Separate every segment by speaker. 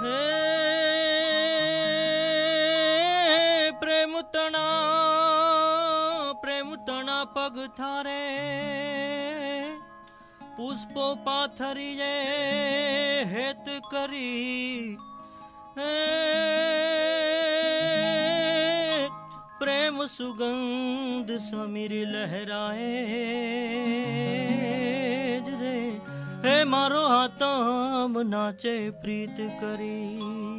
Speaker 1: હે પ્રેમ તણા પગ થારે પુષ્પો પાથરી જે હેત કરી હે પ્રેમ સુગંધ સમીર લહેરાએ જ રે હે મારો આતમ નાચે પ્રીત કરી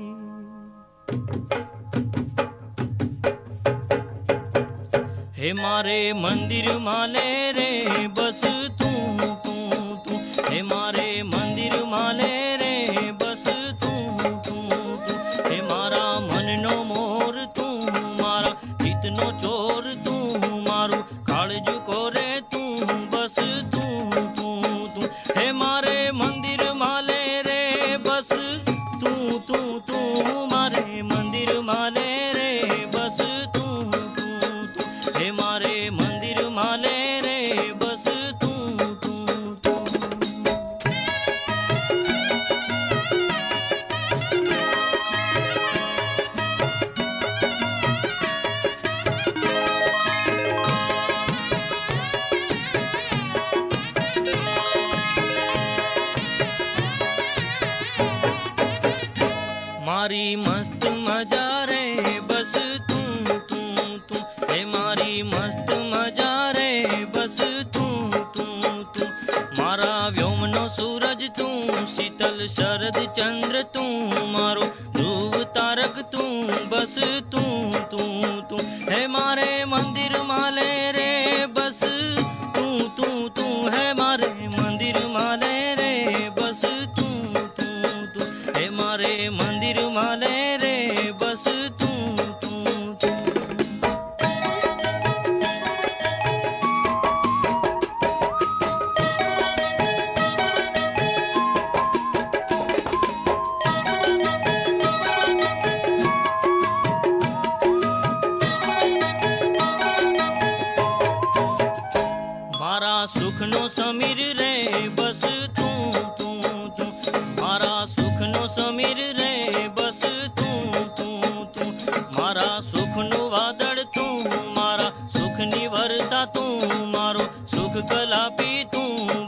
Speaker 1: હે મારે મંદિર માલે રે બસ તું તું તું હે મારે મંદિર માલે રે બસ તું તું તું હે મારા મનનો મોર તું મારા ચિતનો ચોર તું મારું કાળજુ કોરે તું બસ તું તું તું હે મારે મંદિર માલે રે બસ તું તું તું મારે મંદિર માલે રે બસ તું તું તું હે મારે મંદિર માલે રે બસ તું તું તું મારી મસ્ત મજા રે બસ તું તું તું હે મારી મસ્ત મજા રે બસ તું તું તું મારા વ્યોમનો સૂરજ તું શીતલ શરદ ચંદ્ર તું મારો ધ્રુવ તારક તું બસ તું તું તું હે મારે મંદિર માલે રે બસ તું તું તું હે મારે મંદિર માલે રે બસ તું તું તું હે મારે મંદિર માલે રે બસ તું તું તું મારા સુખનો સમીર રે બસ તું તું તું મારા સુખનો સમીર રે બસ તું તું તું મારા સુખનું વાદળ તું મારા સુખની વર્ષા તું મારો સુખ કલાપી તું